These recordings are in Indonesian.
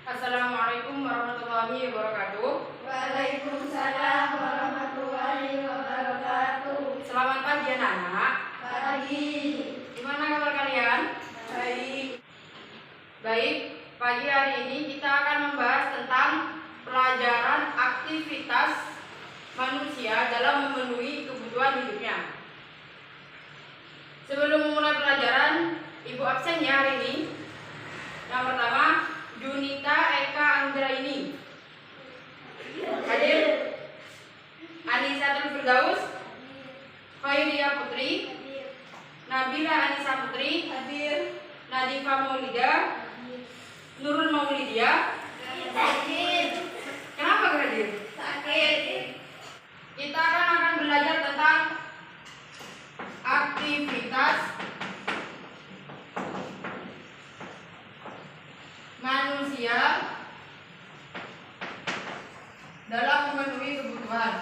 Assalamualaikum warahmatullahi wabarakatuh. Waalaikumsalam warahmatullahi wabarakatuh. Selamat pagi anak-anak. Pagi. Gimana kabar kalian? Baik. Baik, pagi hari ini kita akan membahas tentang pelajaran aktivitas manusia dalam memenuhi kebutuhan hidupnya. Sebelum memulai pelajaran, Ibu absen ya hari ini. Yang pertama, Junita Eka Anggraini. Hadir. Anisatul Firdaus. Khairia Putri. Nabila Anissa Putri. Hadir. Nadifa Maulida. Nurul Maulidia. Hadir. Kenapa gak hadir? Sakit. Kita akan belajar tentang aktivitas manusia dalam memenuhi kebutuhan.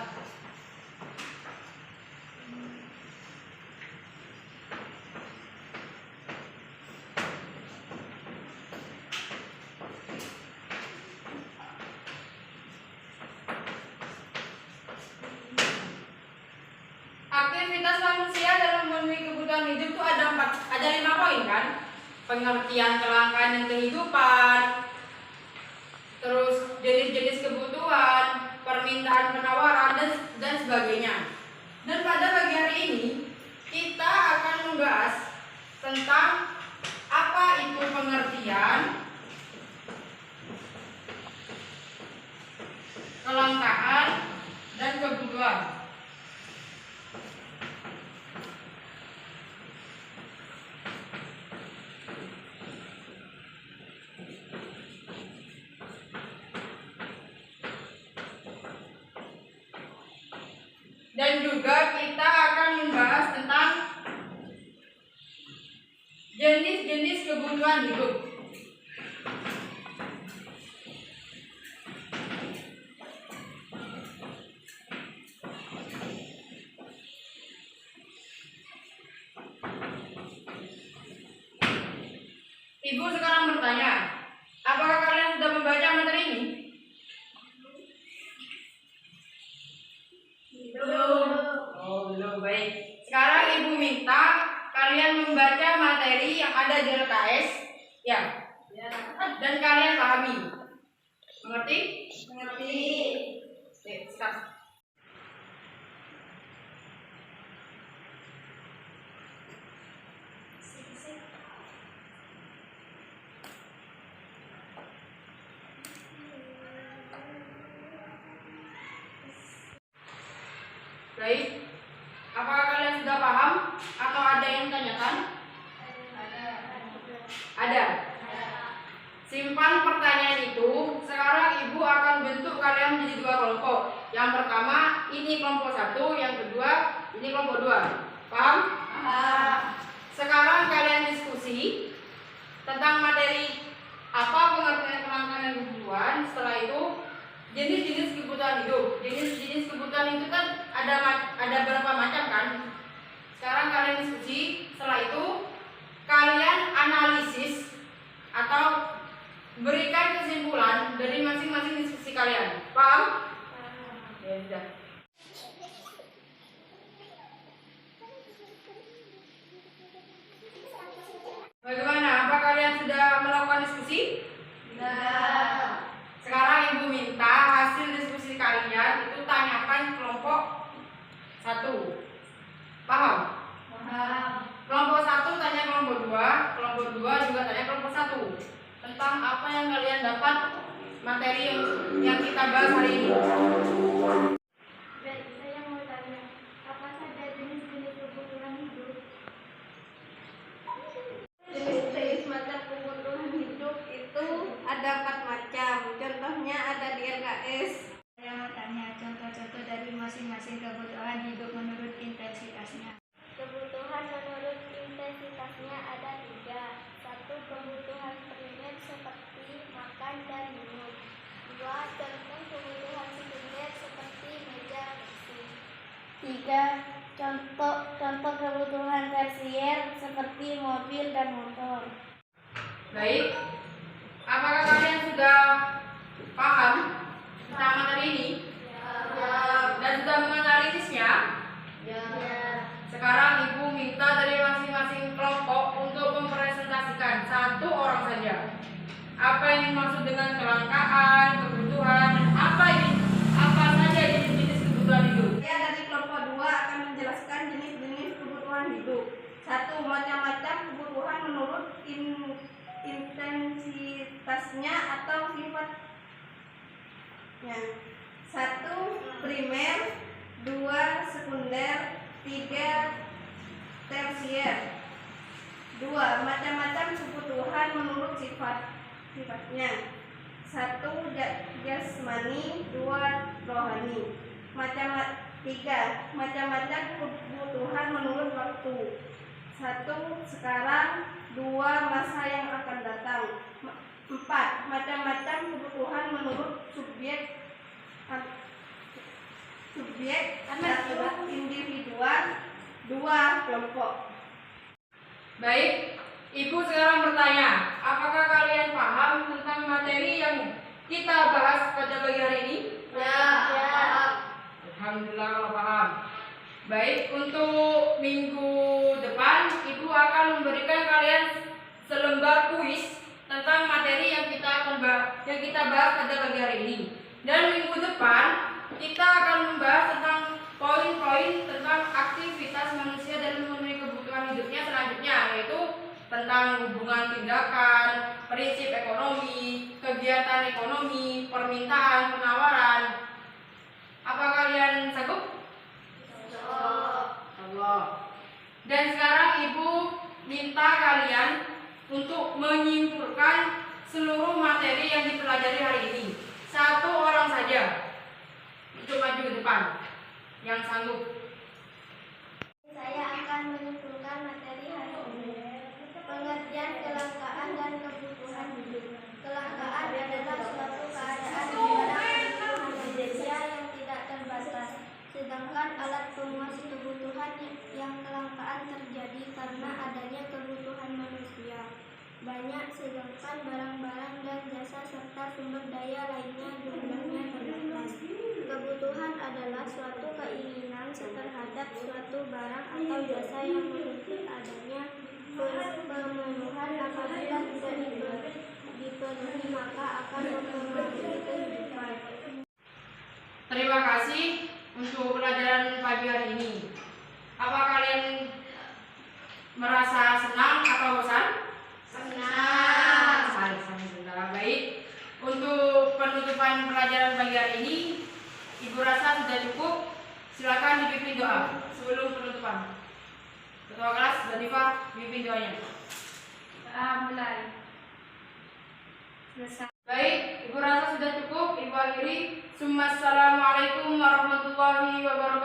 Aktivitas manusia dalam memenuhi kebutuhan hidup itu ada 5 poin kan? Pengertian kelangkaan dan kehidupan, terus jenis-jenis kebutuhan, permintaan penawaran dan sebagainya. Dan pada pagi hari ini kita akan membahas tentang apa itu pengertian, kelangkaan dan kebutuhan. Dan juga kita akan membahas tentang jenis-jenis kebutuhan hidup. Ibu sekarang bertanya, apakah kalian sudah membaca materi ini? Belum. Baik. Sekarang Ibu minta kalian membaca materi yang ada di LKS, ya. Dan kalian pahami. Mengerti? Mengerti. Oke, sekarang. Baik. Apakah kalian sudah paham atau ada yang tanyakan? Ada. Simpan pertanyaan itu. Sekarang Ibu akan bentuk kalian menjadi 2 kelompok. Yang pertama ini kelompok 1, yang kedua ini kelompok 2. Paham? Paham. Sekarang kalian diskusi tentang materi apa pengertian kelangkaan dan kebutuhan. Setelah itu jenis-jenis kebutuhan hidup. Jenis-jenis kebutuhan itu kan ada berapa macam kan? Sekarang kalian diskusi. Setelah itu kalian analisis atau berikan kesimpulan dari masing-masing diskusi kalian. Paham? Ya sudah. Bagaimana? Apa kalian sudah melakukan diskusi? Sudah. Sekarang Ibu minta hasil diskusi kalian itu tanyakan kelompok 1. Paham? Paham. Kelompok 1 tanya kelompok 2, kelompok 2 juga tanya kelompok 1 tentang apa yang kalian dapat materi yang kita bahas hari ini. Baik, saya mau tanya, apa saja jenis-jenis kebutuhan hidup? Jenis-jenis macam kebutuhan hidup itu ada 4 macam. Contohnya ada di LKS. Saya mau tanya contoh-contoh dari masing-masing kebutuhan hidup menurut intensitasnya. Kebutuhan menurut intensitasnya ada 3. 1. Kebutuhan primer seperti makan dan minum. 2. Contoh kebutuhan sekunder seperti meja kursi. 3. Contoh kebutuhan tersier seperti mobil dan motor. Baik. Apa Apakah kalian sudah paham tentang materi ini? Dan sudah menganalisisnya? Sekarang Ibu minta dari masing-masing kelompok untuk mempresentasikan satu orang saja. Apa yang dimaksud dengan kelangkaan, kebutuhan, apa saja jenis-jenis kebutuhan hidup? Saya dari kelompok 2 akan menjelaskan jenis-jenis kebutuhan hidup. 1. Macam-macam kebutuhan menurut intensitasnya atau sifatnya. 1. Primer, 2. Sekunder, 3. tersier. 2. Macam-macam kebutuhan menurut sifatnya. 1. Jasmani, 2. rohani. 3. Macam-macam kebutuhan menurut waktu. 1. Sekarang, 2. Masa yang akan datang. 4. Macam-macam kebutuhan menurut subjek individual. 2. Kelompok. Baik, Ibu sekarang bertanya, apakah kalian paham tentang materi yang kita bahas pada pagi hari ini? Alhamdulillah kalau paham. Baik, untuk minggu depan Ibu akan memberikan kalian selembar kuis tentang materi yang kita bahas pada pagi hari ini. Dan minggu depan kita akan membahas tentang poin-poin tentang aktivitas manusia dan memenuhi kebutuhan hidupnya selanjutnya, yaitu tentang hubungan tindakan, prinsip ekonomi, kegiatan ekonomi, permintaan, penawaran. Apa kalian sanggup? Allah. Dan sekarang Ibu minta kalian untuk menyimpulkan seluruh materi yang dipelajari hari ini. Satu orang saja. Itu maju ke depan. Yang sanggup. Saya akan menyimpulkan materi hari ini. Pengertian kelangkaan dan kebutuhan hidup. Kelangkaan adalah suatu keadaan di mana kebutuhan manusia yang tidak terbatas. Sedangkan alat pemuas kebutuhan yang kelangkaan terjadi karena adanya kebutuhan manusia banyak, sedangkan barang-barang dan jasa serta sumber daya lainnya jumlahnya terbatas. Kebutuhan adalah suatu keinginan terhadap suatu barang atau jasa yang menuntut adanya pemenuhan. Apabila tidak dipenuhi maka akan mempengaruhi kehidupan. Terima kasih untuk pelajaran pagi hari ini. Apa kalian merasa senang atau bosan? Senang. Alhamdulillah. Baik. Untuk penutupan pelajaran pagi hari ini, Ibu rasa sudah cukup. Silakan dipimpin doa sebelum penutupan. Ketua kelas Danifah pimpin doanya. Mulai. Selesai. Baik, Ibu rasa sudah cukup. Ibu akhiri. Assalamualaikum warahmatullahi wabarakatuh.